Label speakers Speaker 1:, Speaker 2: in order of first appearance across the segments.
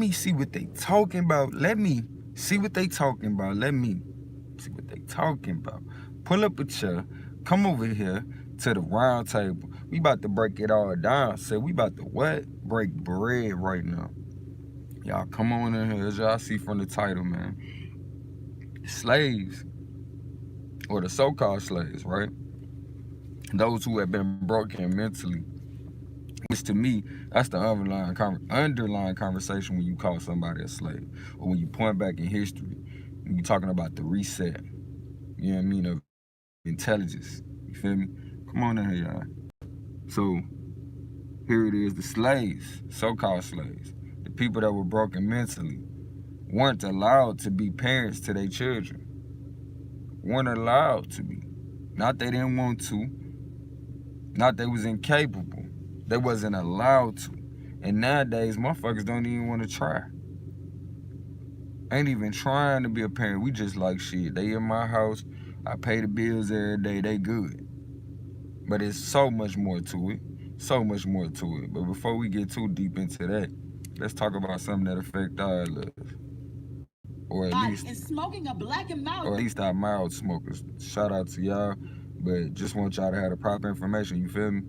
Speaker 1: me see what they talking about. Let me see what they talking about. Let me see what they talking about. Pull up a chair. Come over here to the round table. We about to break it all down. Say we about to what? Break bread right now. Y'all come on in here. As y'all see from the title, man. Slaves, or the so-called slaves, right? Those who have been broken mentally. Which to me, that's the underlying conversation when you call somebody a slave. Or when you point back in history, when you're talking about the reset, you know what I mean, of intelligence. You feel me? Come on in here, y'all. So, here it is, the slaves, so-called slaves, the people that were broken mentally, weren't allowed to be parents to their children. Weren't allowed to be. Not they didn't want to, not they was incapable. They wasn't allowed to. And nowadays, motherfuckers don't even want to try. Ain't even trying to be a parent. We just like, shit, they in my house, I pay the bills every day, they good. But it's so much more to it. So much more to it. But before we get too deep into that, let's talk about something that affect our lives. Or at least, and smoking a black and mild. Or at least our mild smokers. Shout out to y'all. But just want y'all to have the proper information, you feel me?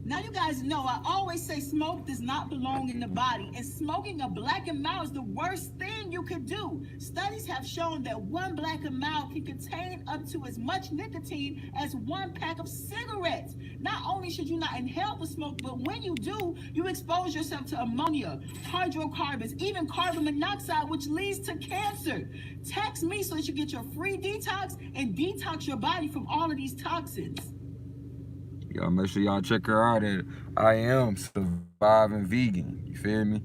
Speaker 1: Now you guys know I always say smoke does not belong in the body, and smoking a black and mild is the worst thing you could do. Studies have shown that one black and mild can contain up to as much nicotine as one pack of cigarettes. Not only should you not inhale the smoke, but when you do, you expose yourself to ammonia, hydrocarbons, even carbon monoxide, which leads to cancer. Text me so that you get your free detox and detox your body from all of these toxins. Y'all make sure y'all check her out at I Am Surviving Vegan. You feel me?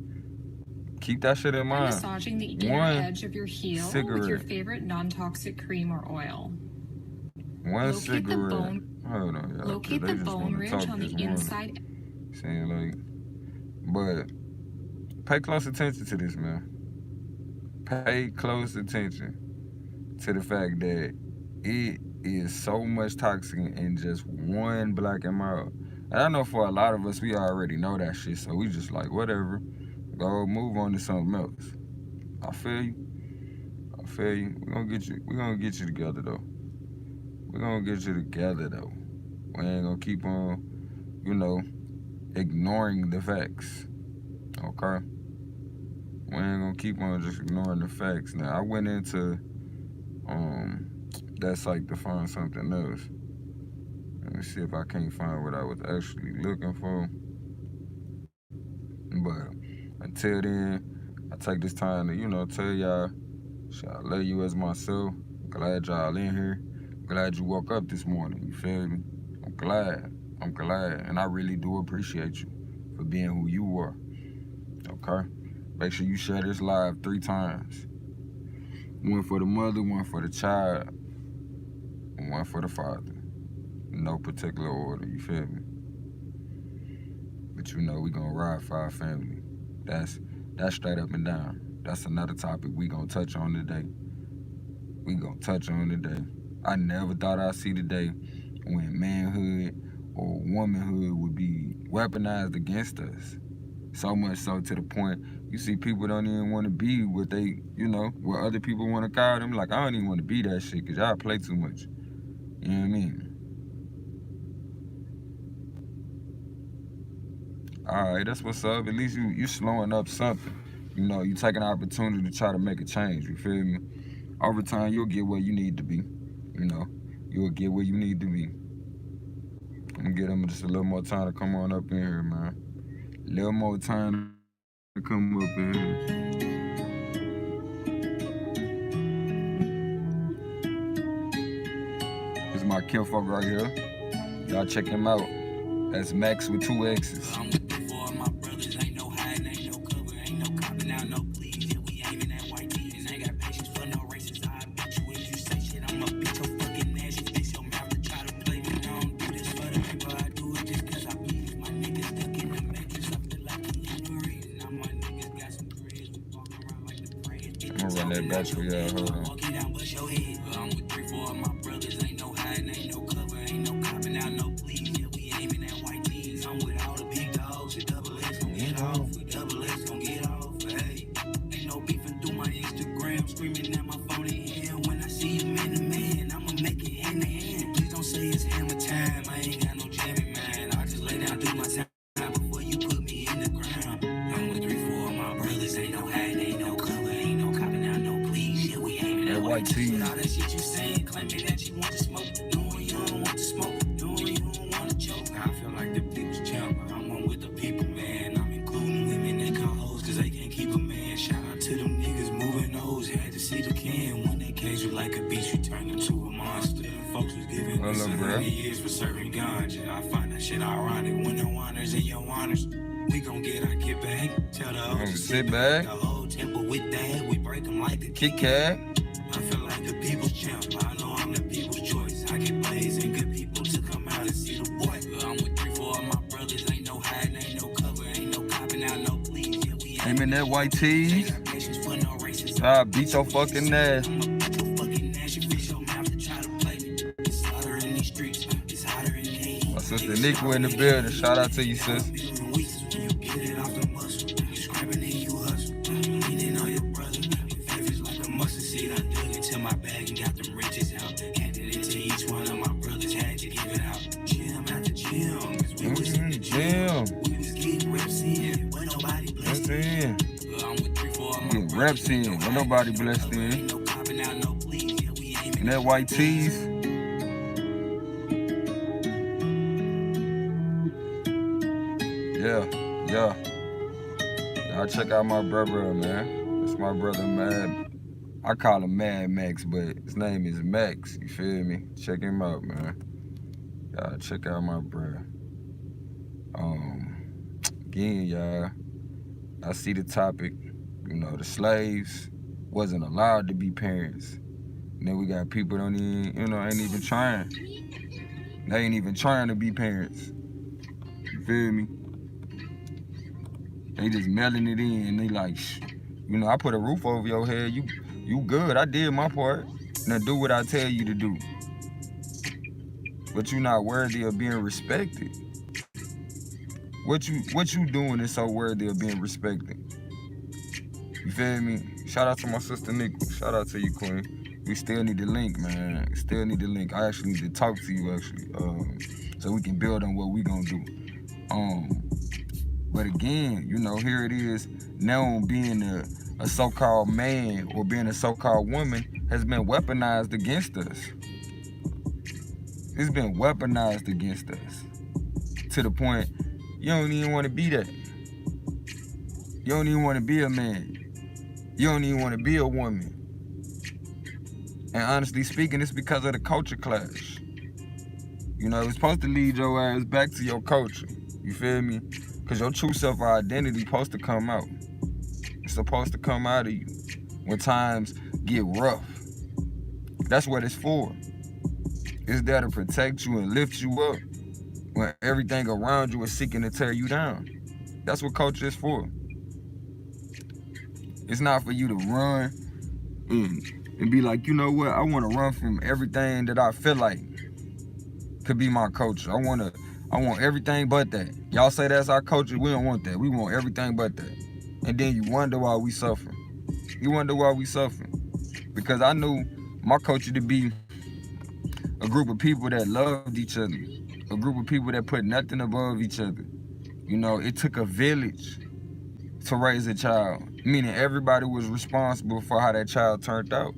Speaker 1: Keep that shit in mind.
Speaker 2: Massaging the inner edge of your heel with your favorite non-toxic cream or oil.
Speaker 1: One cigarette. Hold on, y'all.
Speaker 2: Locate the bone ridge on the inside.
Speaker 1: Saying but pay close attention to this, man. Pay close attention to the fact that it is so much toxin in just one black and mild. And I know for a lot of us, we already know that shit, so we just like, whatever, go move on to something else. I feel you. We're gonna get you together though. We ain't gonna keep on, ignoring the facts. Okay? We ain't gonna keep on just ignoring the facts. Now I went into that site to find something else. Let me see if I can't find what I was actually looking for. But until then, I take this time to, tell y'all, I love you as myself. Glad y'all in here. Glad you woke up this morning, you feel me? I'm glad. And I really do appreciate you for being who you are. Okay? Make sure you share this live 3 times. One for the mother, one for the child, and one for the father. No particular order, you feel me? But we gonna ride for our family. That's straight up and down. That's another topic we gonna touch on today. I never thought I'd see the day when manhood or womanhood would be weaponized against us. So much so to the point, you see people don't even want to be what they, what other people want to call them. Like, I don't even want to be that shit because y'all play too much. You know what I mean? All right, that's what's up. At least you slowing up something. You take an opportunity to try to make a change. You feel me? Over time, you'll get where you need to be. You'll get where you need to be. I'm gonna give them just a little more time to come on up in here, man. A little more time to come up in here. This is my kinfolk right here. Y'all check him out. That's Max with 2 X's. I'm gonna run that battery out, hold on.
Speaker 3: screaming at my phone in hand. When I see you man to man, I'ma make it hand to hand. Please don't say it's hammer time. I ain't got no jamming, man. I just lay down, do my time before you put me in the ground. I'm with 3, 4 of my brothers. Ain't no hiding, ain't no cover, ain't no copping out, no please. Yeah, we aiming
Speaker 1: that
Speaker 3: at
Speaker 1: white tee.
Speaker 3: all that shit you saying, claiming that you want to smoke, knowing you don't want to smoke, knowing you don't want to joke. I feel like the people's champ. I'm one with the people, man. I'm including women that call hoes, cause they can't keep a man. Shout out to them niggas moving those. Had to see the can when they cage you like a beast, you turn into a monster. Them folks was giving us 100 years for serving ganja. I find that shit ironic when no honors in your honors. We gon' get our get back. Tell the hoes to
Speaker 1: Sit back.
Speaker 3: The whole temple with that. We break them like a
Speaker 1: Kit Kat.
Speaker 3: I feel like the people's champ. I know I'm the people's choice. I get blazing good people to come out and see the boy. I'm with 3, 4 of my brothers. Ain't no hiding, ain't no cover, ain't no copping out, no please. Yeah, we
Speaker 1: Aim in that white tee. I beat your fucking ass. My sister Nico in the building. Shout out to you, sis. Get reps in, when nobody blessed in. And that white tees. Yeah. Y'all check out my brother, man. That's my brother, Mad. I call him Mad Max, but his name is Max. You feel me? Check him out, man. Y'all check out my brother. Again, y'all, I see the topic. You know, the slaves wasn't allowed to be parents. And then we got people don't even, ain't even trying. They ain't even trying to be parents. You feel me? They just mailing it in. They like, I put a roof over your head. You good. I did my part. Now do what I tell you to do. But you not worthy of being respected. What you doing is so worthy of being respected. You feel me? Shout out to my sister Nico. Shout out to you, Queen. We still need the link, man. Still need the link. I actually need to talk to you, actually, so we can build on what we gonna do. But again, here it is. Now being a so-called man or being a so-called woman has been weaponized against us. It's been weaponized against us to the point you don't even want to be that. You don't even want to be a man. You don't even want to be a woman. And honestly speaking, it's because of the culture clash. It's supposed to lead your ass back to your culture. You feel me? Because your true self or identity supposed to come out. It's supposed to come out of you when times get rough. That's what it's for. It's there to protect you and lift you up when everything around you is seeking to tear you down. That's what culture is for. It's not for you to run and be like, you know what? I want to run from everything that I feel like could be my culture. I want everything but that. Y'all say that's our culture. We don't want that. We want everything but that. And then you wonder why we suffering. You wonder why we suffering. Because I knew my culture to be a group of people that loved each other. A group of people that put nothing above each other. It took a village to raise a child. Meaning everybody was responsible for how that child turned out.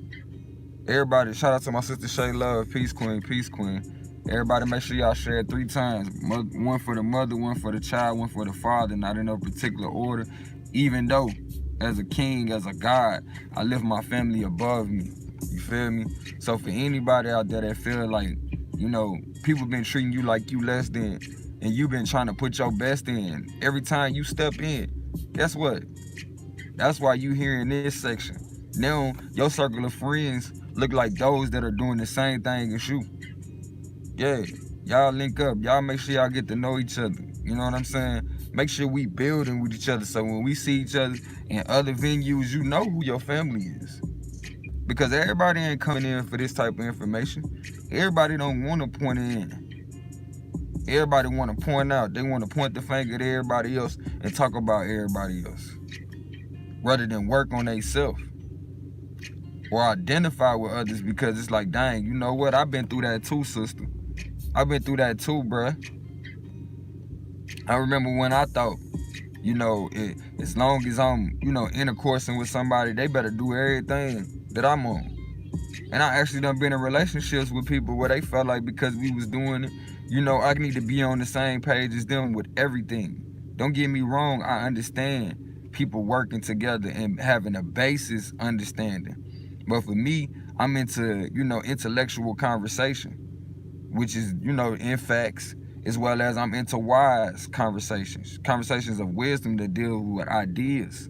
Speaker 1: Everybody, shout out to my sister Shay Love, Peace Queen, Peace Queen. Everybody make sure y'all share it 3 times. One for the mother, one for the child, one for the father, not in no particular order. Even though, as a king, as a god, I lift my family above me. You feel me? So for anybody out there that feel like, people been treating you like you less than, and you been trying to put your best in, every time you step in, guess what? That's why you here in this section. Now, your circle of friends look like those that are doing the same thing as you. Yeah, y'all link up. Y'all make sure y'all get to know each other. You know what I'm saying? Make sure we building with each other so when we see each other in other venues, you know who your family is. Because everybody ain't coming in for this type of information. Everybody don't want to point in. Everybody want to point out. They want to point the finger at everybody else and talk about everybody else, rather than work on themselves. or identify with others, because it's like, dang, you know what? I've been through that too, sister. I've been through that too, bruh. I remember when I thought, you know, as long as I'm, you know, intercoursing with somebody, they better do everything that I'm on. And I actually done been in relationships with people where they felt like because we was doing it, you know, I need to be on the same page as them with everything. Don't get me wrong, I understand people working together and having a basis understanding. But for me, I'm into, you know, intellectual conversation, which is, you know, in facts, as well as I'm into wise conversations of wisdom that deal with ideas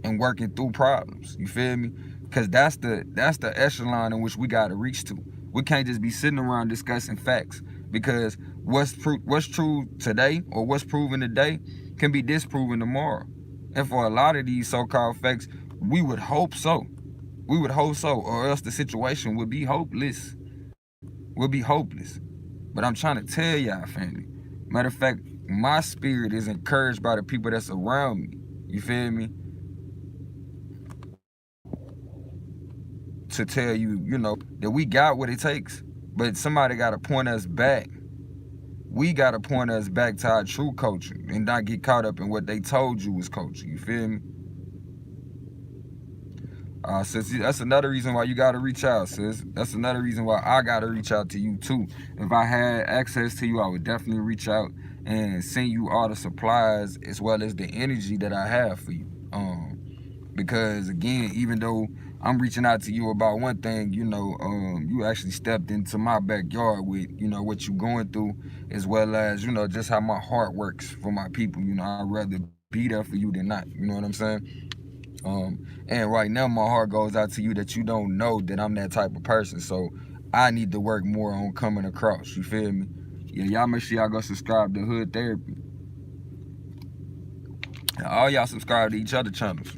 Speaker 1: and working through problems. You feel me? Because that's the echelon in which we got to reach to. We can't just be sitting around discussing facts, because what's true today or what's proven today can be disproven tomorrow. And for a lot of these so-called facts, we would hope so. We would hope so, or else the situation would be hopeless. Would be hopeless. But I'm trying to tell y'all, family. Matter of fact, my spirit is encouraged by the people that's around me. You feel me? To tell you, you know, that we got what it takes. But somebody got to point us back. We got to point us back to our true culture and not get caught up in what they told you was culture. You feel me? Sis, that's another reason why you got to reach out, sis. That's another reason why I got to reach out to you, too. If I had access to you, I would definitely reach out and send you all the supplies as well as the energy that I have for you. Because, again, even though I'm reaching out to you about one thing, you know, you actually stepped into my backyard with, you know, what you going through, as well as, you know, just how my heart works for my people. You know, I'd rather be there for you than not. You know what I'm saying? And right now my heart goes out to you that you don't know that I'm that type of person. So I need to work more on coming across. You feel me? Yeah, y'all make sure y'all go subscribe to Hood Therapy. All y'all subscribe to each other channels.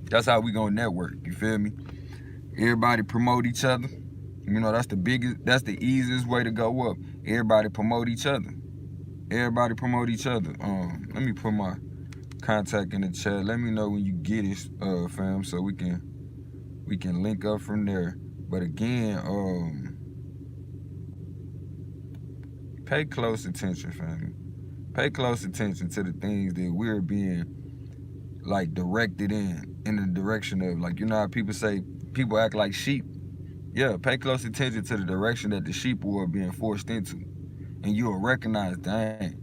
Speaker 1: That's how we gonna network. You feel me? Everybody promote each other. You know, that's the easiest way to go up. Everybody promote each other. Everybody promote each other. Let me put my contact in the chat. Let me know when you get it, fam, so we can link up from there. But again, pay close attention, family. Pay close attention to the things that we're being like directed in the direction of, like, you know how people say people act like sheep. Yeah, pay close attention to the direction that the sheep were being forced into, and you'll recognize, dang,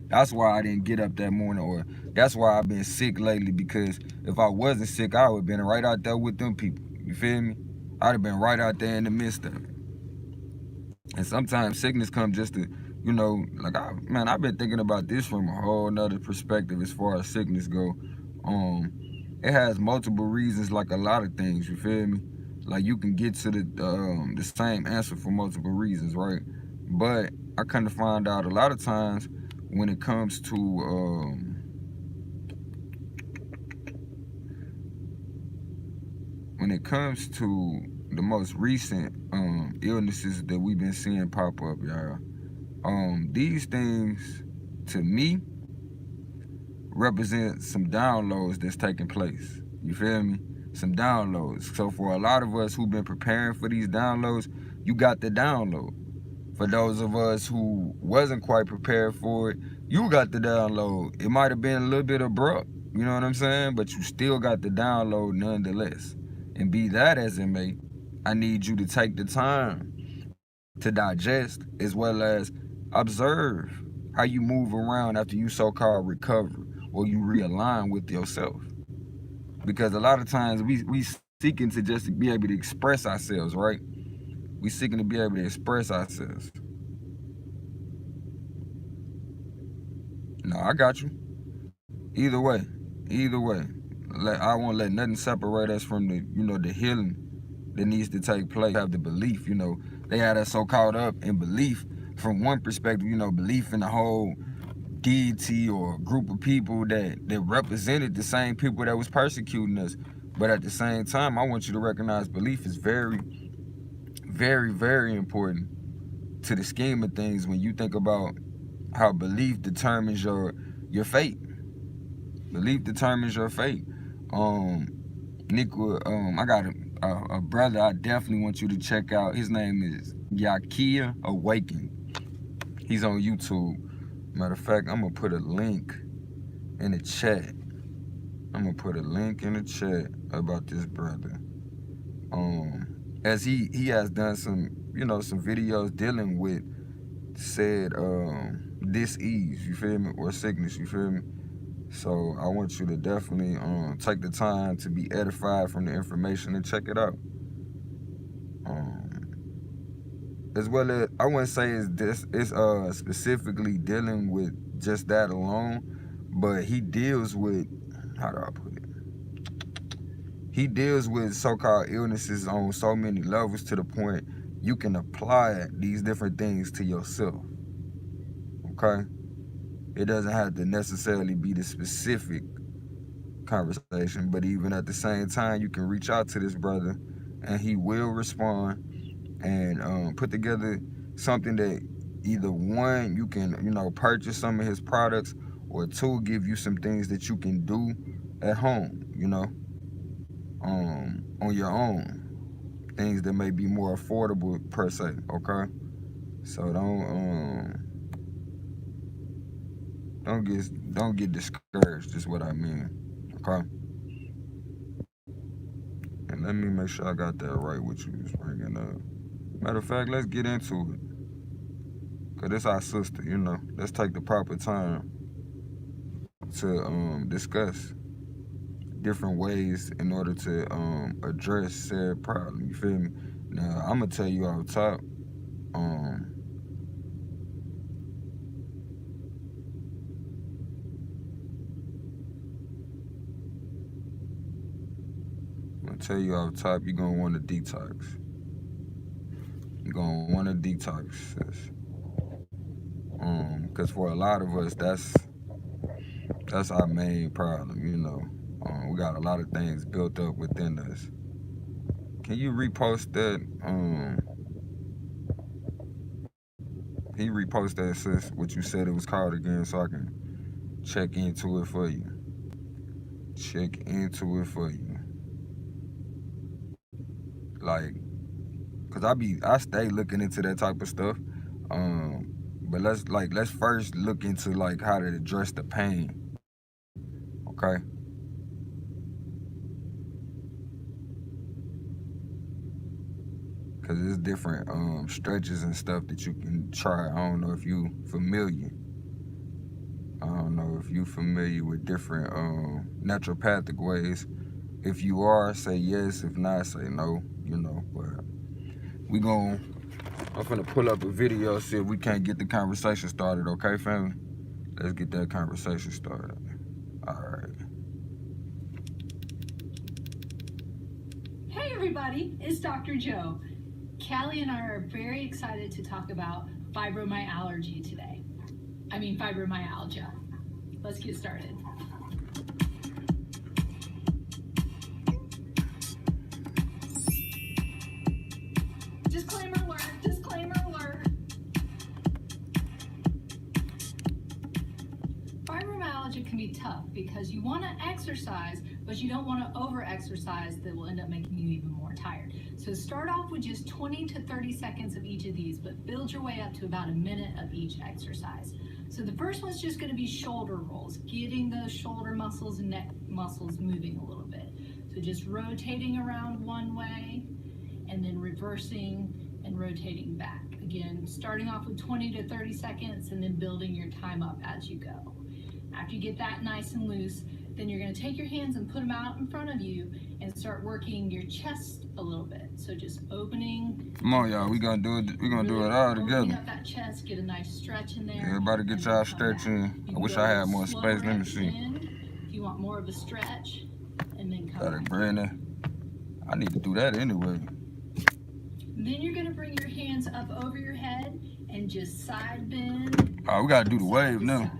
Speaker 1: that's why I didn't get up that morning, or that's why I've been sick lately, because if I wasn't sick, I would have been right out there with them people. You feel me? I'd have been right out there in the midst of it. And sometimes sickness comes just to, you know, like, I've been thinking about this from a whole nother perspective as far as sickness go. It has multiple reasons, like a lot of things, you feel me? Like, you can get to the same answer for multiple reasons, right? But I kind of find out a lot of times when it comes to the most recent illnesses that we've been seeing pop up, y'all, these things, to me, represent some downloads that's taking place. You feel me? Some downloads. So for a lot of us who've been preparing for these downloads, you got the download. For those of us who wasn't quite prepared for it, you got the download. It might have been a little bit abrupt, you know what I'm saying? But you still got the download nonetheless. And be that as it may, I need you to take the time to digest, as well as observe how you move around after you so-called recover, or you realign with yourself. Because a lot of times we seeking to just be able to express ourselves, right? We seeking to be able to express ourselves. No, I got you. Either way, I won't let nothing separate us from the, you know, the healing that needs to take place. Have the belief, you know, they had us so caught up in belief from one perspective, you know, belief in the whole deity or group of people that represented the same people that was persecuting us. But at the same time, I want you to recognize belief is very, very, very important to the scheme of things when you think about how belief determines your fate. Belief determines your fate. Nick, I got a brother I definitely want you to check out. His name is Yakia Awaken. He's on YouTube. Matter of fact, I'm gonna put a link in the chat. I'm gonna put a link in the chat about this brother. As he has done some, some videos dealing with said dis-ease, you feel me, or sickness, you feel me. So I want you to definitely take the time to be edified from the information and check it out. As well as, I wouldn't say it's specifically dealing with just that alone, but he deals with, how do I put it? He deals with so-called illnesses on so many levels to the point you can apply these different things to yourself. Okay? It doesn't have to necessarily be the specific conversation, but even at the same time, you can reach out to this brother and he will respond and put together something that either one, you can, purchase some of his products, or two, give you some things that you can do at home, on your own. Things that may be more affordable per se, okay? So don't get discouraged, is what I mean, okay? And let me make sure I got that right, what you was bringing up. Matter of fact, let's get into it, cause it's our sister, Let's take the proper time to discuss different ways in order to address said problem. You feel me? Now I'm gonna tell you off top. I'm gonna tell you off top. You're gonna want to detox. You're gonna want to detox, sis. Cause for a lot of us, that's our main problem. We got a lot of things built up within us. Can you repost that? Can you repost that, sis? What you said it was called again, so I can check into it for you. Check into it for you. Like, cause I stay looking into that type of stuff. But let's first look into like how to address the pain. Okay. Cause there's different stretches and stuff that you can try. I don't know if you familiar. I don't know if you familiar with different naturopathic ways. If you are, say yes. If not, say no. But I'm finna pull up a video, see if we can't get the conversation started, okay, family? Let's get that conversation started. All right.
Speaker 4: Hey everybody, it's Dr. Joe. Callie and I are very excited to talk about fibromyalgia today. Fibromyalgia. Let's get started. Disclaimer alert, disclaimer alert. Fibromyalgia can be tough because you want to exercise, but you don't want to over-exercise that will end up making you even more tired. So start off with just 20 to 30 seconds of each of these, but build your way up to about a minute of each exercise. So the first one's just going to be shoulder rolls, getting those shoulder muscles and neck muscles moving a little bit. So just rotating around one way and then reversing and rotating back. Again, starting off with 20 to 30 seconds and then building your time up as you go. After you get that nice and loose, then you're going to take your hands and put them out in front of you and start working your chest a little bit. So just opening.
Speaker 1: Come on, y'all. We gonna do it. We gonna do it all together.
Speaker 4: Opening up that chest, get a nice stretch in there.
Speaker 1: Everybody get y'all stretch in. I wish I had more space. Let me see.
Speaker 4: If you want more of a stretch, and then come back.
Speaker 1: Brandon. I need to do that anyway.
Speaker 4: Then you're gonna bring your hands up over your head and just side bend.
Speaker 1: Oh, we gotta do the wave now.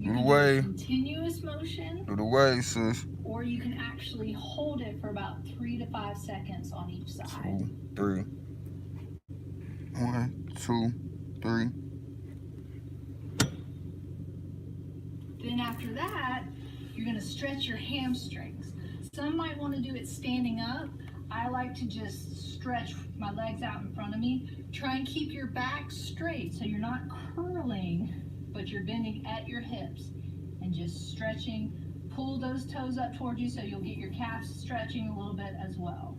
Speaker 1: Do the wave.
Speaker 4: Continuous motion.
Speaker 1: Do the wave, sis.
Speaker 4: Or you can actually hold it for about 3 to 5 seconds on each side.
Speaker 1: 2, 3. 1, 2, 3.
Speaker 4: Then after that, you're gonna stretch your hamstrings. Some might want to do it standing up. I like to just stretch my legs out in front of me. Try and keep your back straight so you're not curling, but you're bending at your hips and just stretching. Pull those toes up towards you so you'll get your calves stretching a little bit as well.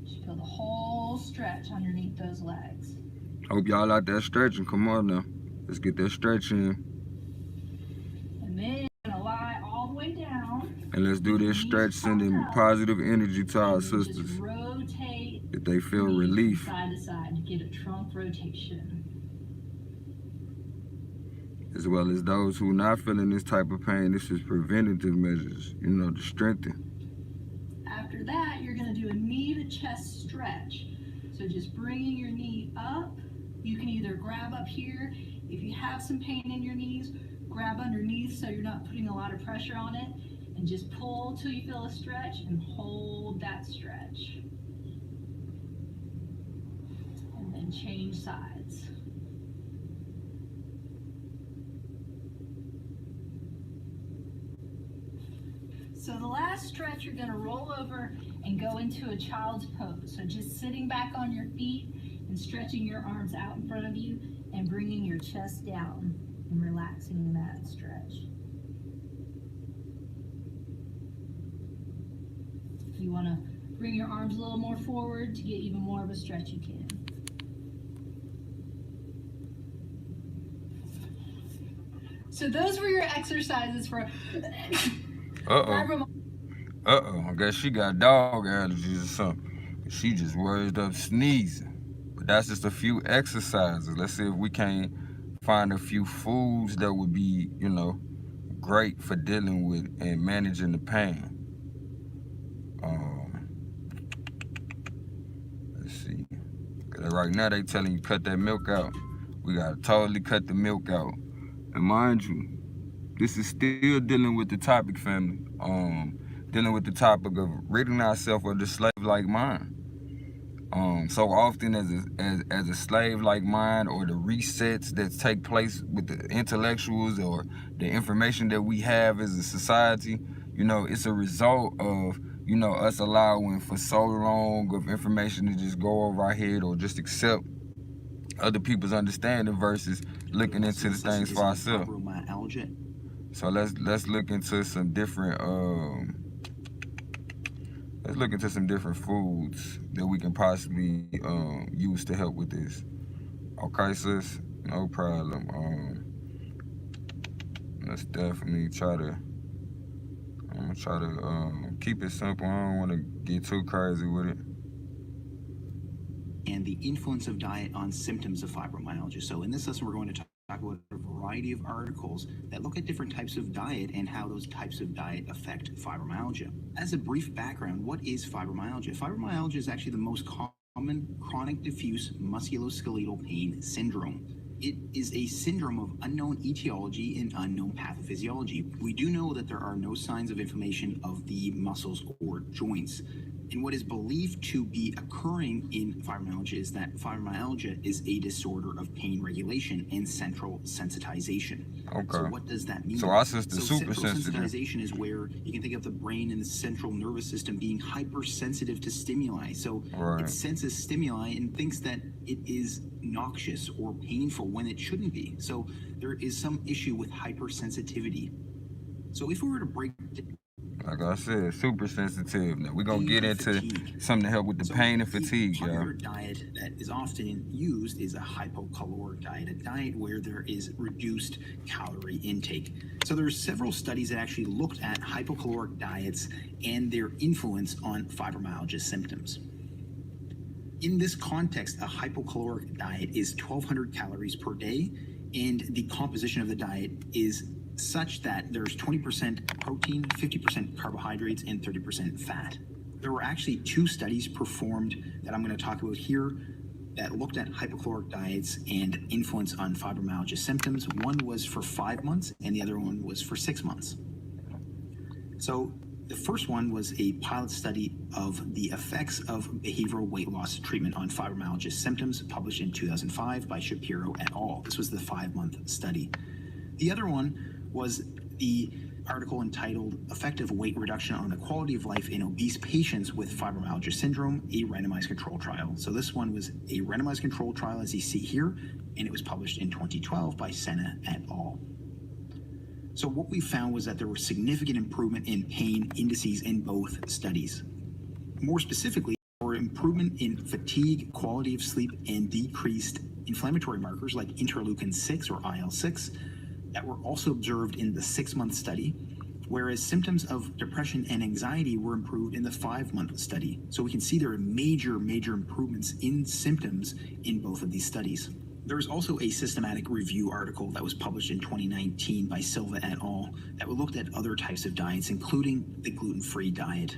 Speaker 4: Just feel the whole stretch underneath those legs.
Speaker 1: Hope y'all out there stretching. Come on now. Let's get that stretch in.
Speaker 4: And then you're gonna lie all the way down.
Speaker 1: And let's do this stretch, sending positive energy to our sisters.
Speaker 4: Just rotate
Speaker 1: That they feel relief.
Speaker 4: side to side to get a trunk rotation.
Speaker 1: As well as those who are not feeling this type of pain, this is preventative measures, you know, to strengthen.
Speaker 4: After that, you're gonna do a knee to chest stretch. So just bringing your knee up. You can either grab up here. If you have some pain in your knees, grab underneath so you're not putting a lot of pressure on it. And just pull till you feel a stretch and hold that stretch. And then change sides. So the last stretch, you're gonna roll over and go into a child's pose. So just sitting back on your feet and stretching your arms out in front of you and bringing your chest down and relaxing that stretch. If you wanna bring your arms a little more forward to get even more of a stretch, you can. So those were your exercises for
Speaker 1: I guess she got dog allergies or something. She just worried up sneezing. But that's just a few exercises. Let's see if we can find a few foods that would be, you know, great for dealing with and managing the pain. Let's see. 'Cause right now they telling you cut that milk out. We gotta totally cut the milk out. And mind you, this is still dealing with the topic, family. Dealing with the topic of ridding ourselves of the slave-like mind. So often as a slave-like mind, or the resets that take place with the intellectuals or the information that we have as a society, you know, it's a result of, you know, us allowing for so long of information to just go over our head or just accept other people's understanding versus looking into the things for ourselves. So let's look into some different foods that we can possibly use to help with this. Okay, sis, no problem. Let's definitely try to. I'm gonna try to keep it simple. I don't want to get too crazy with it.
Speaker 5: And the influence of diet on symptoms of fibromyalgia. So in this lesson, we're going to talk about a variety of articles that look at different types of diet and how those types of diet affect fibromyalgia. As a brief background, what is fibromyalgia? Fibromyalgia is actually the most common chronic diffuse musculoskeletal pain syndrome. It is a syndrome of unknown etiology and unknown pathophysiology. We do know that there are no signs of inflammation of the muscles or joints. And what is believed to be occurring in fibromyalgia is that fibromyalgia is a disorder of pain regulation and central sensitization.
Speaker 1: Okay.
Speaker 5: So what does that mean?
Speaker 1: So our system's super
Speaker 5: central
Speaker 1: sensitive.
Speaker 5: sensitization is where you can think of the brain and the central nervous system being hypersensitive to stimuli. So
Speaker 1: Right.
Speaker 5: it senses stimuli and thinks that it is noxious or painful when it shouldn't be. So there is some issue with hypersensitivity. So if we were to break
Speaker 1: Like I said, super sensitive. Now we're gonna get into
Speaker 5: fatigue.
Speaker 1: something to help with the pain and fatigue,
Speaker 5: The popular
Speaker 1: y'all.
Speaker 5: diet that is often used is a hypocaloric diet, a diet where there is reduced calorie intake. So there are several studies that actually looked at hypocaloric diets and their influence on fibromyalgia symptoms. In this context, a hypocaloric diet is 1,200 calories per day, and the composition of the diet is such that there's 20% protein, 50% carbohydrates, and 30% fat. There were actually 2 studies performed that I'm going to talk about here that looked at hypocaloric diets and influence on fibromyalgia symptoms. One was for 5 months, and the other one was for 6 months. So the first one was a pilot study of the effects of behavioral weight loss treatment on fibromyalgia symptoms, published in 2005 by Shapiro et al. This was the 5-month study. The other one was the article entitled Effective Weight Reduction on the Quality of Life in Obese Patients with Fibromyalgia Syndrome, a Randomized Control Trial. So this one was a randomized control trial, as you see here, and it was published in 2012 by Senna et al. So what we found was that there was significant improvement in pain indices in both studies. More specifically, there were improvement in fatigue, quality of sleep, and decreased inflammatory markers like interleukin-6 or IL-6 that were also observed in the 6-month study, whereas symptoms of depression and anxiety were improved in the 5-month study. So we can see there are major improvements in symptoms in both of these studies. There's also a systematic review article that was published in 2019 by Silva et al. That looked at other types of diets, including the gluten-free diet.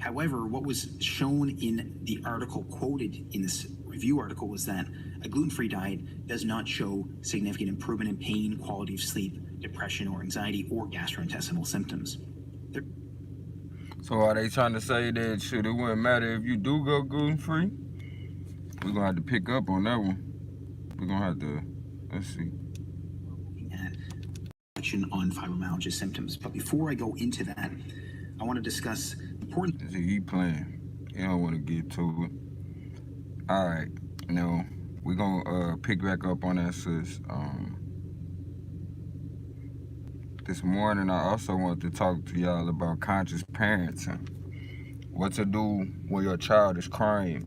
Speaker 5: However, what was shown in the article quoted in this review article was that a gluten-free diet does not show significant improvement in pain, quality of sleep, depression or anxiety, or gastrointestinal symptoms.
Speaker 1: So are they trying to say that shit, it wouldn't matter if you do go gluten-free? We're gonna have to pick up on that one. We're gonna have to, let's see.
Speaker 5: On fibromyalgia symptoms. But before I go into that, I want to discuss important.
Speaker 1: He playing. You don't want to get to it. All right, now we're gonna pick back up on that, sis. This morning I also want to talk to y'all about conscious parenting. What to do when your child is crying,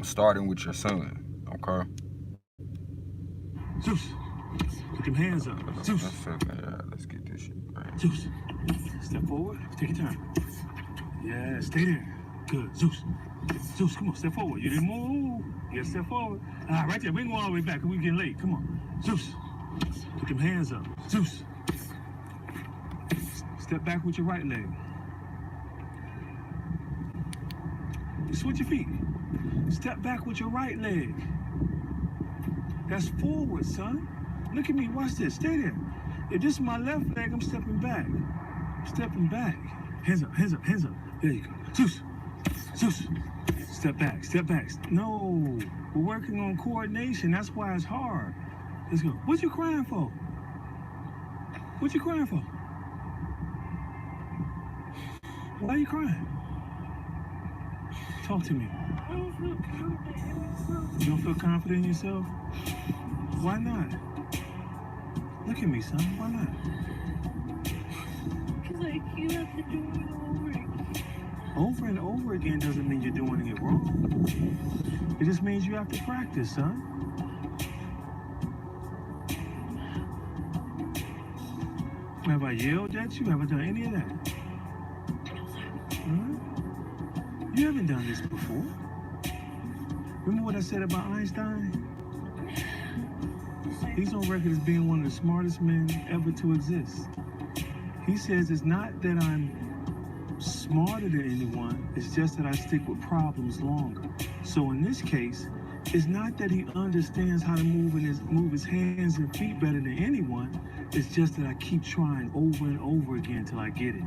Speaker 1: starting with your son. Okay.
Speaker 6: Zeus, put them hands up. Zeus.
Speaker 1: Let's get this shit right.
Speaker 6: Zeus, step forward. Take your time. Yeah, stay there. Good. Zeus. Zeus, come on, step forward. You didn't move. Yeah, step forward. Right there. We ain't going all the way back because we're getting late. Come on. Zeus, put them hands up. Zeus. Step back with your right leg. Switch your feet. Step back with your right leg. That's forward, son. Look at me, watch this, stay there. If this is my left leg, I'm stepping back. Stepping back. Hands up, hands up, hands up. There you go. Zeus, Zeus. Step back, step back. No, we're working on coordination. That's why it's hard. Let's go. What you crying for? What you crying for? Why are you crying? Talk to me.
Speaker 7: I don't feel confident in myself.
Speaker 6: You don't feel confident in yourself? Why not? Look at me, son. Why not?
Speaker 7: Because you have to do it over again.
Speaker 6: Over and over again doesn't mean you're doing it wrong. It just means you have to practice, son. Have I yelled at you? Have I done any of that? You haven't done this before. Remember what I said about Einstein? He's on record as being one of the smartest men ever to exist. He says it's not that I'm smarter than anyone, it's just that I stick with problems longer. So in this case, it's not that he understands how to move his hands and feet better than anyone, it's just that I keep trying over and over again till I get it.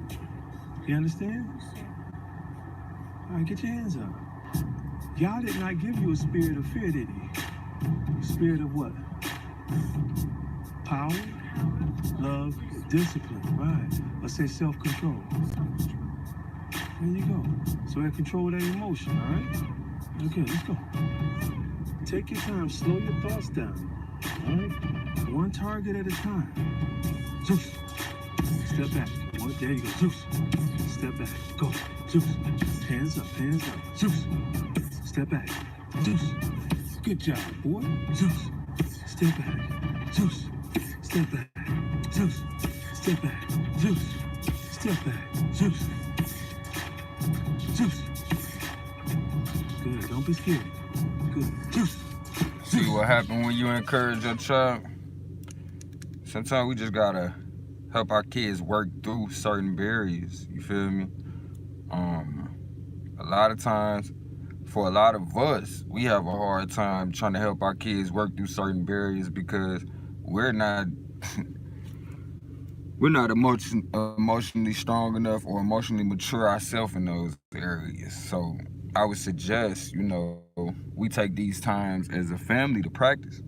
Speaker 6: You understand? All right, get your hands up. Y'all did not give you a spirit of fear, did he? A spirit of what? Power, love, discipline, right? Let's say self-control. There you go. So I control that emotion, all right? Okay, let's go. Take your time, slow your thoughts down, all right? One target at a time. Zeus, step back. There you go, Zeus. Step back, go. Zeus, hands up, Zeus, step back, Zeus, good job, boy, Zeus, step back, Zeus, step back, Zeus, step back, Zeus, step back, Zeus, Zeus, good, don't be scared, good, Zeus.
Speaker 1: See what happens when you encourage your child? Sometimes we just gotta help our kids work through certain barriers, you feel me? A lot of times, for a lot of us, we have a hard time trying to help our kids work through certain barriers because we're not emotionally strong enough or emotionally mature ourselves in those areas. So I would suggest, we take these times as a family to practice,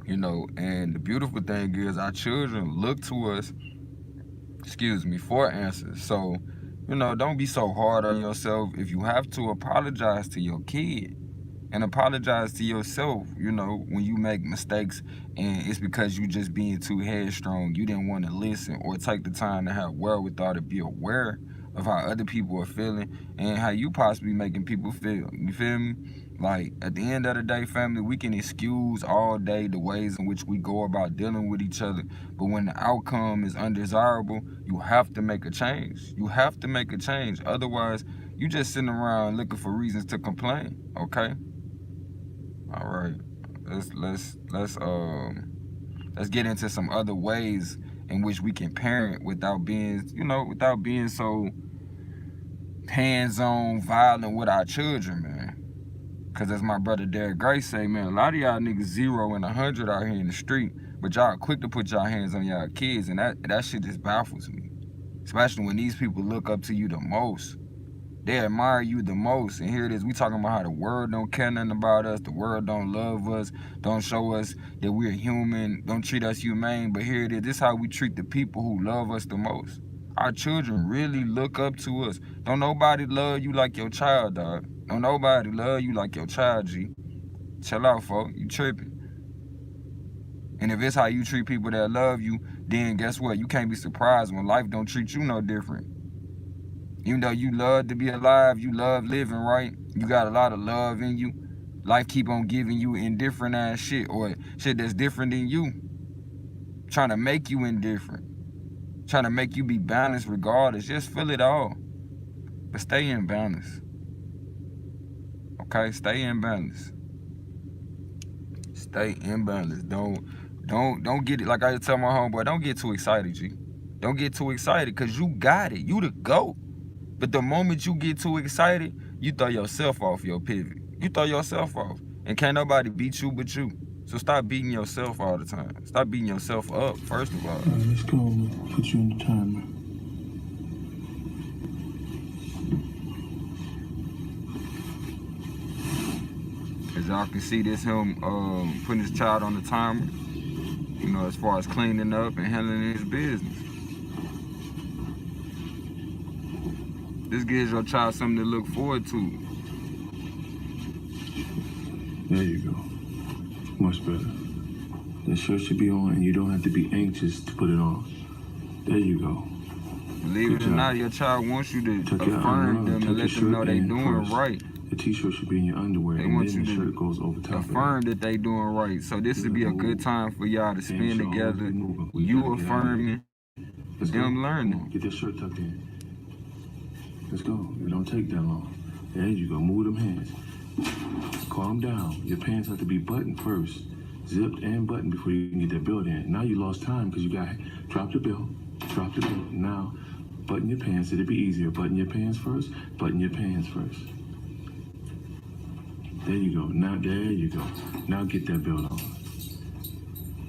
Speaker 1: and the beautiful thing is our children look to us 4 answers. So, you know, don't be so hard on yourself. If you have to, apologize to your kid and apologize to yourself, you know, when you make mistakes and it's because you just being too headstrong. You didn't want to listen or take the time to have wherewithal to be aware of how other people are feeling and how you possibly making people feel. You feel me? Like, at the end of the day, family, we can excuse all day the ways in which we go about dealing with each other. But when the outcome is undesirable, you have to make a change. You have to make a change. Otherwise, you just sitting around looking for reasons to complain, okay? All right. Let's get into some other ways in which we can parent without being, you know, without being so hands-on violent with our children, man. Cause as my brother Derek Gray say, man, a lot of y'all niggas 0 and 100 out here in the street, but y'all quick to put y'all hands on y'all kids, and that shit just baffles me. Especially when these people look up to you the most. They admire you the most, and here it is, we talking about how the world don't care nothing about us, the world don't love us, don't show us that we're human, don't treat us humane, but here it is, this is how we treat the people who love us the most. Our children really look up to us. Don't nobody love you like your child, dog. Don't nobody love you like your child, G. Chill out, folks. You tripping. And if it's how you treat people that love you, then guess what? You can't be surprised when life don't treat you no different. Even though you love to be alive, you love living, right? You got a lot of love in you. Life keep on giving you indifferent ass shit or shit that's different than you. Trying to make you indifferent. Trying to make you be balanced regardless. Just feel it all. But stay in balance. Okay? Stay in balance. Stay in balance. Don't get it. Like I tell my homeboy, don't get too excited, G. Don't get too excited because you got it. You the GOAT. But the moment you get too excited, you throw yourself off your pivot. You throw yourself off. And can't nobody beat you but you. So stop beating yourself all the time. Stop beating yourself up, first of all.
Speaker 6: All right, let's go. We'll put you in the timer.
Speaker 1: As y'all can see, this him putting his child on the timer. You know, as far as cleaning up and handling his business. This gives your child something to look forward to.
Speaker 6: There you go. Much better. That shirt should be on and you don't have to be anxious to put it on. There you go.
Speaker 1: Believe it or not, your child wants you to affirm them and let them know they doing right.
Speaker 6: The t-shirt should be in your underwear
Speaker 1: They
Speaker 6: and
Speaker 1: want
Speaker 6: then
Speaker 1: you
Speaker 6: the
Speaker 1: to
Speaker 6: shirt goes over top
Speaker 1: affirm that they doing right. So this would be a good time for y'all to spend together. You affirming, them learning.
Speaker 6: Get that shirt tucked in. Let's go. It don't take that long. There you go. Move them hands. Calm down. Your pants have to be buttoned first. Zipped and buttoned before you can get that belt in. Now you lost time because you got drop the belt. Drop the belt. Now button your pants. It'll be easier. Button your pants first. Button your pants first. There you go. Now there you go. Now get that belt on.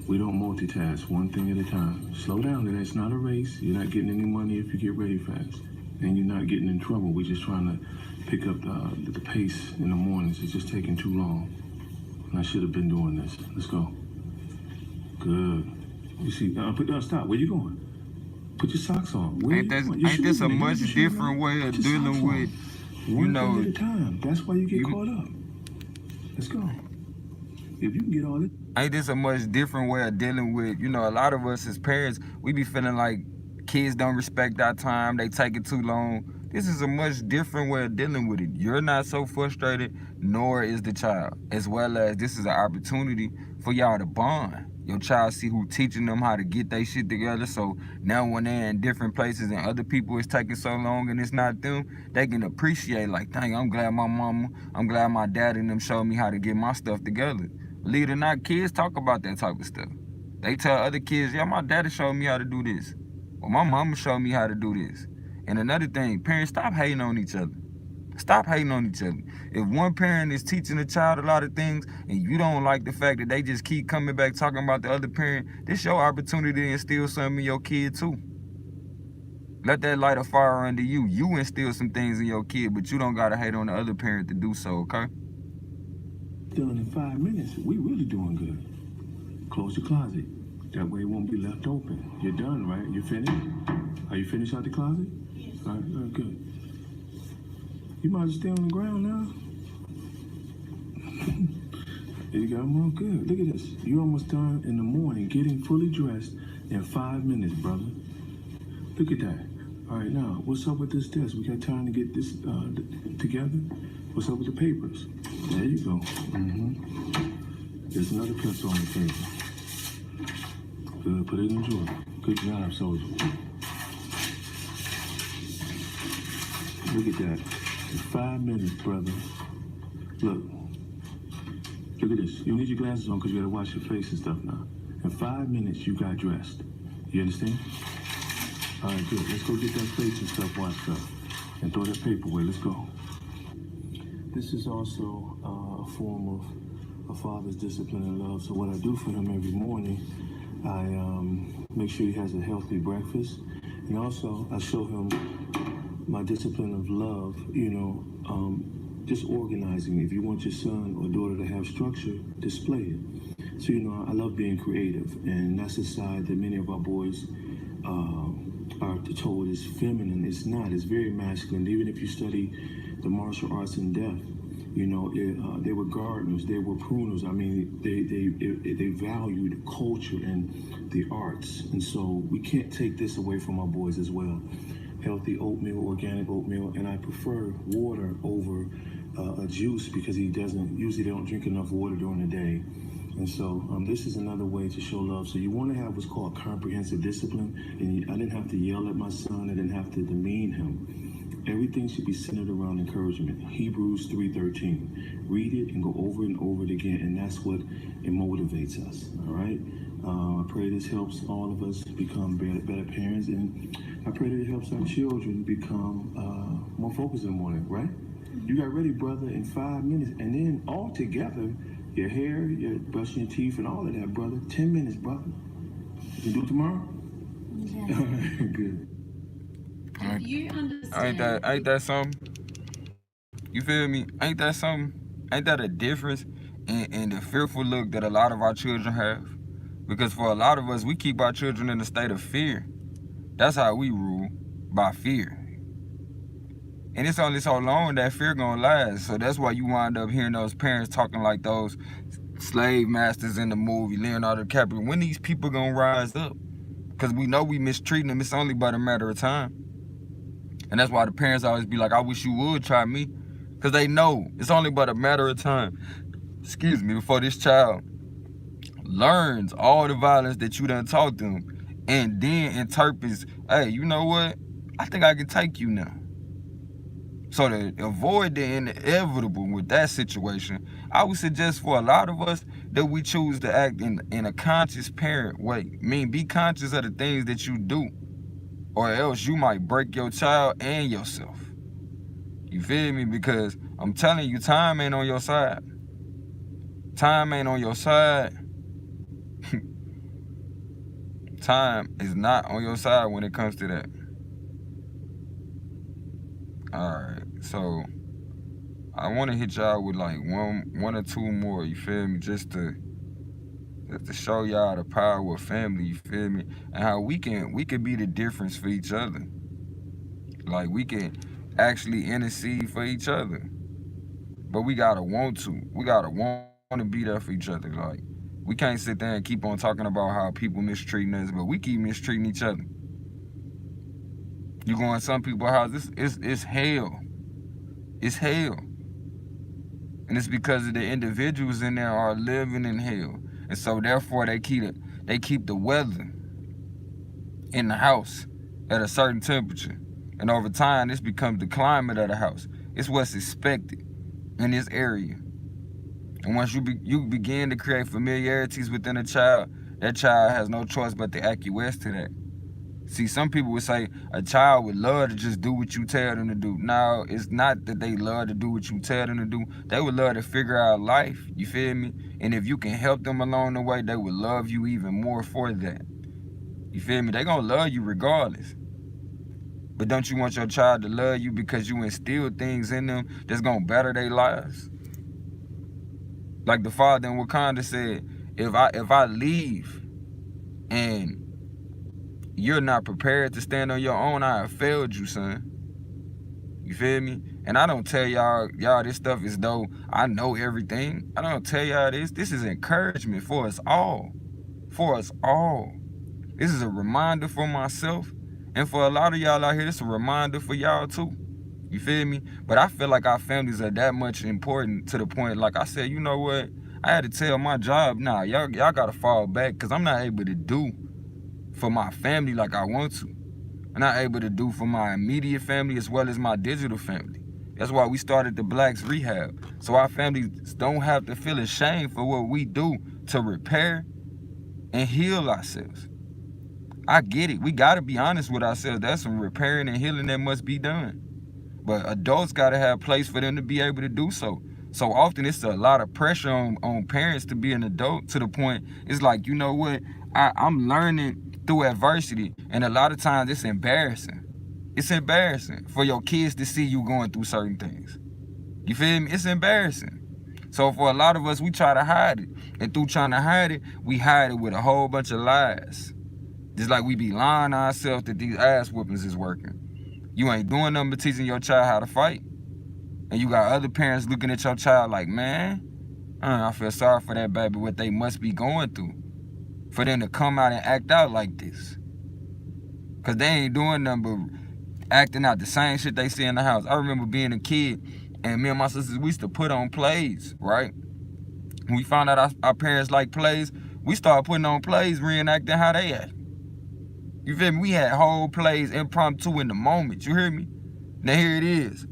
Speaker 6: We don't multitask. One thing at a time. Slow down. And it's not a race. You're not getting any money if you get ready fast. And you're not getting in trouble. We're just trying to pick up the pace in the mornings. It's just taking too long. And I should have been doing this. Let's go. Good. You see, stop. Where you going? Put your socks on. Where
Speaker 1: Ain't this a much different way of dealing with, you know,
Speaker 6: one thing at a time. That's why you get caught up. Let's go. If you can get all this.
Speaker 1: Ain't this a much different way of dealing with, you know, a lot of us as parents, we be feeling like kids don't respect our time, they take it too long. This is a much different way of dealing with it. You're not so frustrated, nor is the child. As well as this is an opportunity for y'all to bond. Your child see who teaching them how to get their shit together. So now when they're in different places and other people is taking so long and it's not them, they can appreciate like, dang, I'm glad my mama, I'm glad my dad and them showed me how to get my stuff together. Believe it or not, kids talk about that type of stuff. They tell other kids, yeah, my daddy showed me how to do this. Or my mama showed me how to do this. And another thing, parents, stop hating on each other. Stop hating on each other. If one parent is teaching a child a lot of things and you don't like the fact that they just keep coming back talking about the other parent, this your opportunity to instill something in your kid too. Let that light a fire under you. You instill some things in your kid, but you don't gotta hate on the other parent to do so, okay?
Speaker 6: Done in 5 minutes. We really doing good. Close your closet. That way it won't be left open. You're done, right? You finished? Are you finished out the closet? Yes. All right, good. You might just stay on the ground now. You got them all good. Look at this. You're almost done in the morning, getting fully dressed in 5 minutes, brother. Look at that. All right, now, what's up with this desk? We got time to get this together? What's up with the papers? There you go. There's another pencil on the table. Good, put it in the drawer. Good job, soldier. Look at that. In 5 minutes, brother. Look at this. You need your glasses on because you got to wash your face and stuff now. In 5 minutes, you got dressed. You understand? All right, good. Let's go get that face and stuff washed up. And throw that paper away. Let's go. This is also a form of a father's discipline and love. So what I do for him every morning, I make sure he has a healthy breakfast. And also, I show him my discipline of love, just organizing. If you want your son or daughter to have structure, display it. So, I love being creative, and that's a side that many of our boys are told is feminine. It's not. It's very masculine. Even if you study the martial arts in depth, they were gardeners, they were pruners. I mean, they valued culture and the arts. And so we can't take this away from our boys as well. Healthy oatmeal, organic oatmeal, and I prefer water over a juice because they don't drink enough water during the day. And so this is another way to show love. So you want to have what's called comprehensive discipline. And I didn't have to yell at my son. I didn't have to demean him. Everything should be centered around encouragement. Hebrews 3:13. Read it and go over and over it again. And that's what it motivates us. All right. I pray this helps all of us become better parents. And I pray that it helps our children become more focused in the morning, right? You got ready, brother, in 5 minutes. And then all together, your hair, your brushing your teeth, and all of that, brother. 10 minutes, brother. You can do it tomorrow?
Speaker 4: Yeah.
Speaker 6: All right, good.
Speaker 4: If you understand.
Speaker 1: Ain't that something? You feel me? Ain't that something? Ain't that a difference in the fearful look that a lot of our children have? Because for a lot of us, we keep our children in a state of fear. That's how we rule, by fear. And it's only so long that fear gonna last. So that's why you wind up hearing those parents talking like those slave masters in the movie, Leonardo DiCaprio. When these people gonna rise up? Because we know we mistreating them. It's only but a matter of time. And that's why the parents always be like, I wish you would try me. Because they know it's only but a matter of time. Excuse me, before this child learns all the violence that you done taught them and then interprets, hey, you know what? I think I can take you now. So to avoid the inevitable with that situation, I would suggest for a lot of us that we choose to act in a conscious parent way. I mean, be conscious of the things that you do, or else you might break your child and yourself. You feel me? Because I'm telling you, time ain't on your side. Time ain't on your side. Time is not on your side when it comes to that. Alright, so I want to hit y'all with like one or two more, you feel me? Just to show y'all the power of family, you feel me? And how we can be the difference for each other. Like we can actually intercede for each other. But we gotta want to. We gotta want to be there for each other. Like we can't sit there and keep on talking about how people mistreating us, but we keep mistreating each other. You go in some people's house, it's hell. It's hell. And it's because the individuals in there are living in hell. And so therefore they keep the weather in the house at a certain temperature. And over time this becomes the climate of the house. It's what's expected in this area. And once you begin to create familiarities within a child, that child has no choice but to acquiesce to that. See, some people would say a child would love to just do what you tell them to do. No, it's not that they love to do what you tell them to do. They would love to figure out life, you feel me? And if you can help them along the way, they would love you even more for that. You feel me? They gonna love you regardless. But don't you want your child to love you because you instill things in them that's gonna better their lives? Like the father in Wakanda said, if I leave, and you're not prepared to stand on your own, I have failed you, son. You feel me? And I don't tell y'all this stuff as though I know everything. I don't tell y'all this. This is encouragement for us all. For us all. This is a reminder for myself. And for a lot of y'all out here, this is a reminder for y'all too. You feel me? But I feel like our families are that much important to the point, like I said, you know what? I had to tell my job, nah, y'all gotta fall back, because I'm not able to do for my family like I want to. I'm not able to do for my immediate family as well as my digital family. That's why we started the Blacks Rehab. So our families don't have to feel ashamed for what we do to repair and heal ourselves. I get it. We got to be honest with ourselves. That's some repairing and healing that must be done. But adults got to have a place for them to be able to do so. So often it's a lot of pressure on parents to be an adult, to the point it's like, you know what? I'm learning through adversity, and a lot of times it's embarrassing. It's embarrassing for your kids to see you going through certain things. You feel me? It's embarrassing. So for a lot of us, we try to hide it. And through trying to hide it, we hide it with a whole bunch of lies. Just like we be lying to ourselves that these ass whoopings is working. You ain't doing nothing but teaching your child how to fight. And you got other parents looking at your child like, man, I feel sorry for that baby, what they must be going through, for them to come out and act out like this. Because they ain't doing nothing but acting out the same shit they see in the house. I remember being a kid, and me and my sisters, we used to put on plays, right? When we found out our parents like plays, we started putting on plays, reenacting how they act. You feel me? We had whole plays impromptu in the moment, you hear me? Now here it is.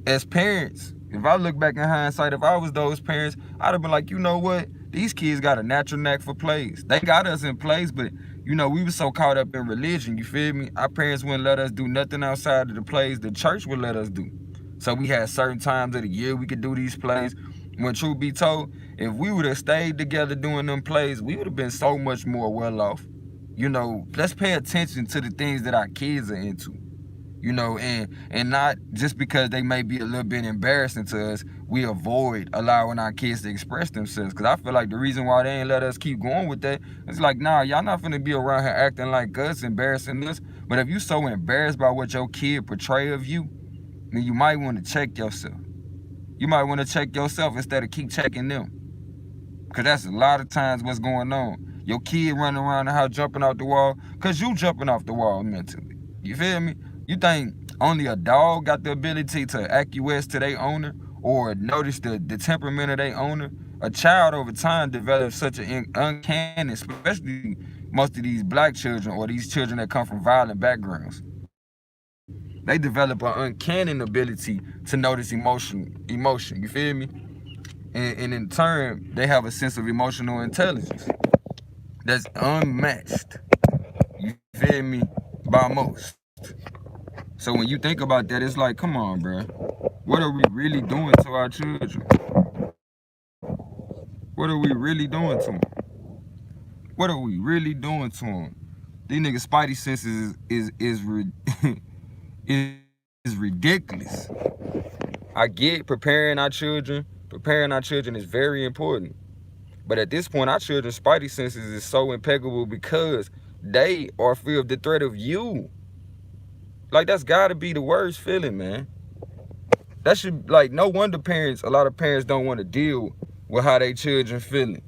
Speaker 1: As parents, if I look back in hindsight, if I was those parents, I'd have been like, you know what? These kids got a natural knack for plays. They got us in plays, but you know, we were so caught up in religion, you feel me? Our parents wouldn't let us do nothing outside of the plays the church would let us do. So we had certain times of the year we could do these plays. When truth be told, if we would have stayed together doing them plays, we would have been so much more well off. You know, let's pay attention to the things that our kids are into. You know, and not just because they may be a little bit embarrassing to us, we avoid allowing our kids to express themselves. Because I feel like the reason why they ain't let us keep going with that, it's like, nah, y'all not finna be around here acting like us, embarrassing us. But if you so embarrassed by what your kid portray of you, then you might want to check yourself. You might want to check yourself instead of keep checking them. Because that's a lot of times what's going on. Your kid running around the house jumping off the wall because you jumping off the wall mentally. You feel me? You think only a dog got the ability to acquiesce to their owner or notice the temperament of their owner? A child over time develops such an uncanny, especially most of these black children or these children that come from violent backgrounds. They develop an uncanny ability to notice emotion, you feel me? And in turn, they have a sense of emotional intelligence that's unmatched, you feel me, by most. So when you think about that, it's like, come on, bro. What are we really doing to our children? What are we really doing to them? What are we really doing to them? These niggas' spidey senses is ridiculous. I get preparing our children. Preparing our children is very important. But at this point, our children's spidey senses is so impeccable because they are fear of the threat of you. Like, that's gotta be the worst feeling, man. That should, like, no wonder a lot of parents don't want to deal with how their children feeling.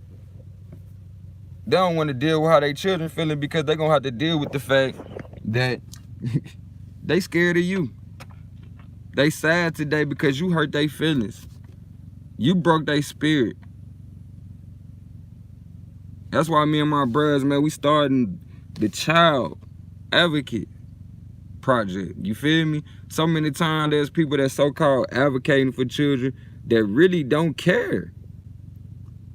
Speaker 1: They don't want to deal with how their children feeling because they're gonna have to deal with the fact that they scared of you. They sad today because you hurt their feelings. You broke their spirit. That's why me and my brothers, man, we starting the Child Advocate Project. You feel me? So many times there's people that so-called advocating for children that really don't care.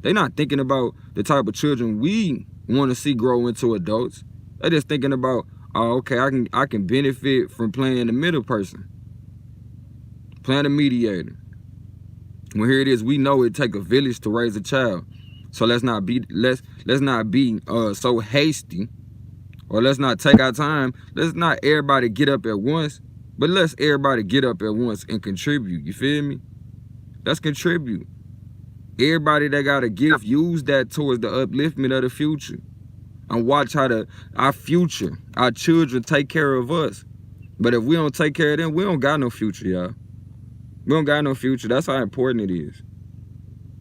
Speaker 1: They're not thinking about the type of children we want to see grow into adults. They're just thinking about, oh, okay, I can benefit from playing the middle person, playing the mediator. Well, here it is. We know it take a village to raise a child. So let's not be so hasty, or let's not take our time. Let's not everybody get up at once, but let's everybody get up at once and contribute. You feel me? Let's contribute. Everybody that got a gift, use that towards the upliftment of the future. and watch how our future, our children take care of us. But if we don't take care of them, we don't got no future, y'all. We don't got no future. That's how important it is.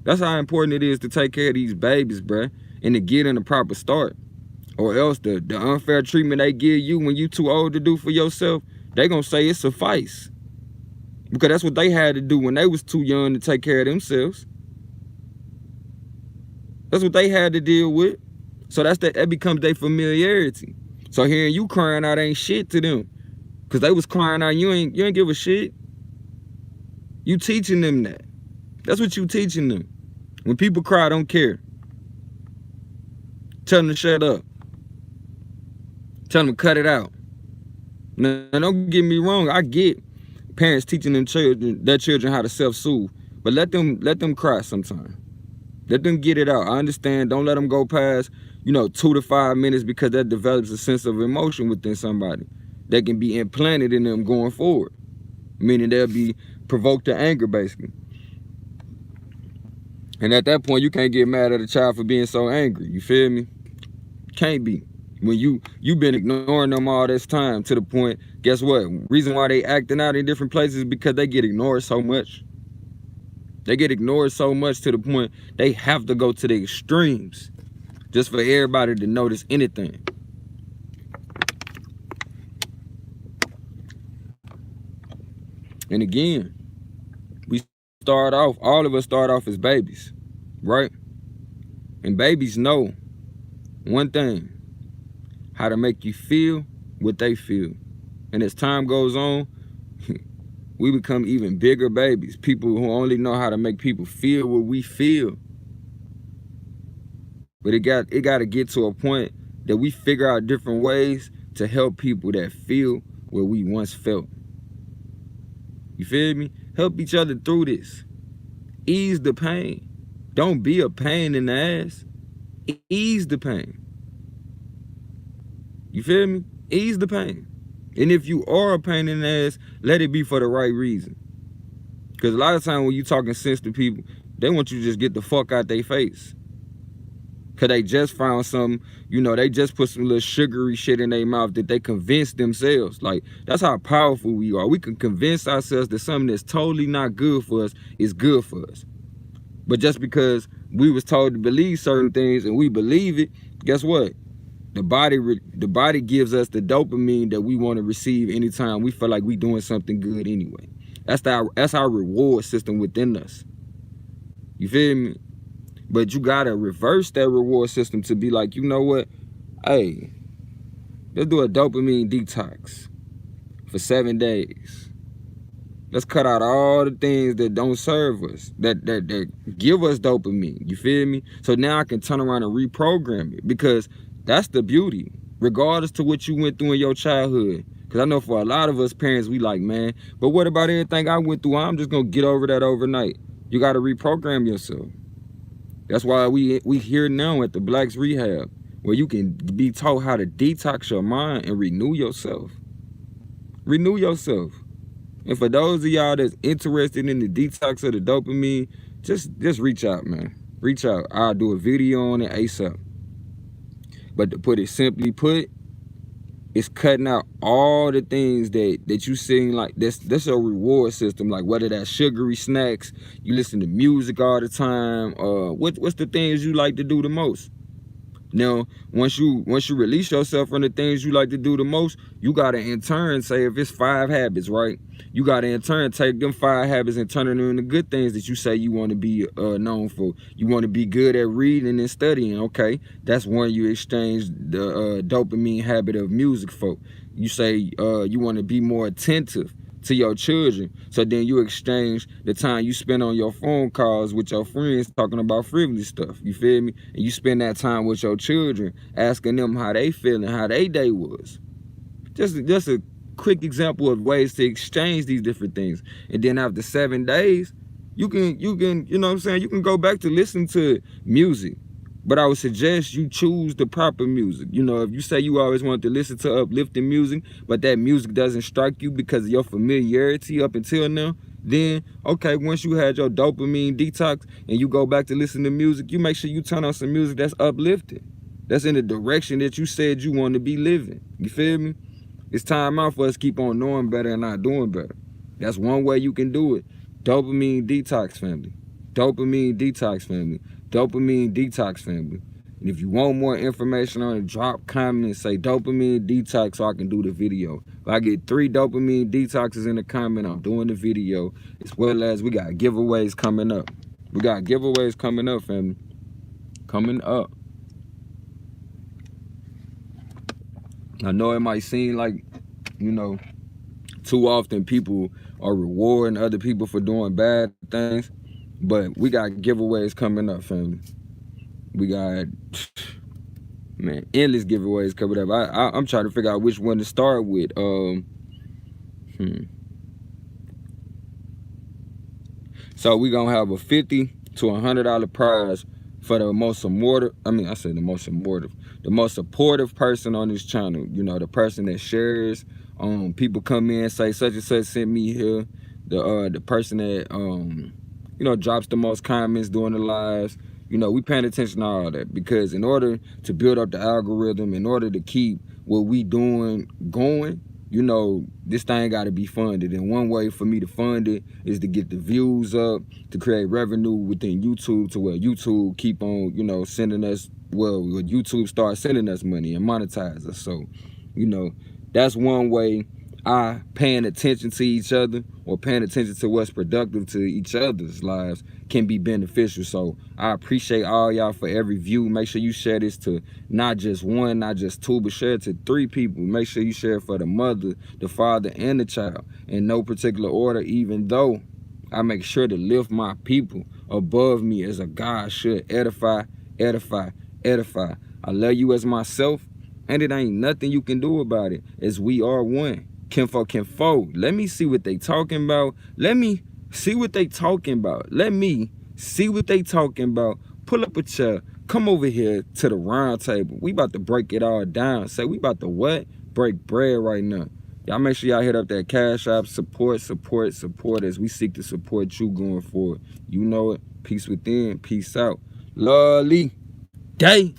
Speaker 1: That's how important it is to take care of these babies, bruh, and to get in a proper start. Or else the unfair treatment they give you when you too old to do for yourself, they gonna say it suffice. Because that's what they had to do when they was too young to take care of themselves. That's what they had to deal with. So that becomes their familiarity. So hearing you crying out ain't shit to them. Cause they was crying out, you ain't give a shit. You teaching them that. That's what you teaching them. When people cry, don't care. Tell them to shut up. Tell them to cut it out. Now don't get me wrong, I get parents teaching their children how to self-soothe, but let them cry sometime. Let them get it out. I understand. Don't let them go past, 2 to 5 minutes, because that develops a sense of emotion within somebody that can be implanted in them going forward. Meaning they'll be provoked to anger, basically. And at that point, you can't get mad at a child for being so angry. You feel me? Can't be. When you've been ignoring them all this time to the point, guess what? Reason why they acting out in different places is because they get ignored so much. They get ignored so much to the point they have to go to the extremes just for everybody to notice anything. And again, all of us start off as babies, right? And babies know one thing: how to make you feel what they feel. And as time goes on, we become even bigger babies. People who only know how to make people feel what we feel. But it got to get to a point that we figure out different ways to help people that feel what we once felt. You feel me? Help each other through this. Ease the pain. Don't be a pain in the ass. Ease the pain. You feel me? Ease the pain. And if you are a pain in the ass, let it be for the right reason. Because a lot of times when you talking sense to people, they want you to just get the fuck out their face. Because they just found something, they just put some little sugary shit in their mouth that they convinced themselves. Like, that's how powerful we are. We can convince ourselves that something that's totally not good for us is good for us. But just because we was told to believe certain things and we believe it, guess what? The body gives us the dopamine that we want to receive anytime we feel like we doing something good anyway. That's our reward system within us. You feel me? But you gotta reverse that reward system to be like, you know what? Hey, let's do a dopamine detox for 7 days. Let's cut out all the things that don't serve us, that give us dopamine. You feel me? So now I can turn around and reprogram it, because that's the beauty, regardless to what you went through in your childhood. Because I know for a lot of us parents, we like, man, but what about everything I went through? I'm just going to get over that overnight. You got to reprogram yourself. That's why we here now at the Blacks Rehab, where you can be taught how to detox your mind and renew yourself. Renew yourself. And for those of y'all that's interested in the detox of the dopamine, just reach out, man. Reach out. I'll do a video on it ASAP. But to put it simply put, it's cutting out all the things that you seem like that's your reward system. Like whether that's sugary snacks, you listen to music all the time, what's the things you like to do the most? Now, once you release yourself from the things you like to do the most, you gotta in turn say, if it's 5 habits, right? You gotta in turn take them 5 habits and turn them into good things that you say you want to be known for. You want to be good at reading and studying. Okay, that's one you exchange the dopamine habit of music for. You say you want to be more attentive to your children, so then you exchange the time you spend on your phone calls with your friends talking about frivolous stuff. You feel me? And you spend that time with your children, asking them how they feel and how their day was. Just a quick example of ways to exchange these different things. And then after 7 days, you can you know what I'm saying, you can go back to listen to music. But I would suggest you choose the proper music. If you say you always want to listen to uplifting music, but that music doesn't strike you because of your familiarity up until now, then, okay, once you had your dopamine detox and you go back to listen to music, you make sure you turn on some music that's uplifting, That's in the direction that you said you want to be living. You feel me? It's time out for us to keep on knowing better and not doing better. That's one way you can do it. Dopamine detox, family. Dopamine detox, family. Dopamine detox, family. And if you want more information on it, drop comments, say dopamine detox so I can do the video. If I get 3 dopamine detoxes in the comment, I'm doing the video. As well as we got giveaways coming up. We got giveaways coming up, family. Coming up. I know it might seem like, you know, too often people are rewarding other people for doing bad things, but we got giveaways coming up, family. We got, man, endless giveaways coming up. I'm trying to figure out which one to start with. So we gonna have a $50 to $100 prize for the most supportive, the most supportive person on this channel. You know, the person that shares. People come in, say such and such sent me here. The person that you know, drops the most comments during the lives. You know, we paying attention to all that, because in order to build up the algorithm, in order to keep what we doing going, you know, this thing got to be funded. And one way for me to fund it is to get the views up, to create revenue within YouTube, to where YouTube keep on, you know, sending us, well, YouTube start sending us money and monetize us. So, you know, that's one way paying attention to each other, or paying attention to what's productive to each other's lives, can be beneficial. So I appreciate all y'all for every view. Make sure you share this to not just 1, not just 2, but share it to 3 people. Make sure you share it for the mother, the father, and the child, in no particular order, even though I make sure to lift my people above me as a God should. Edify, edify, edify. I love you as myself, and it ain't nothing you can do about it, as we are one. Kinfo. Let me see what they talking about. Let me see what they talking about. Let me see what they talking about. Pull up a chair. Come over here to the round table. We about to break it all down. Say we about to what? Break bread right now. Y'all make sure y'all hit up that Cash App. Support as we seek to support you going forward. You know it. Peace within. Peace out. Lovely day.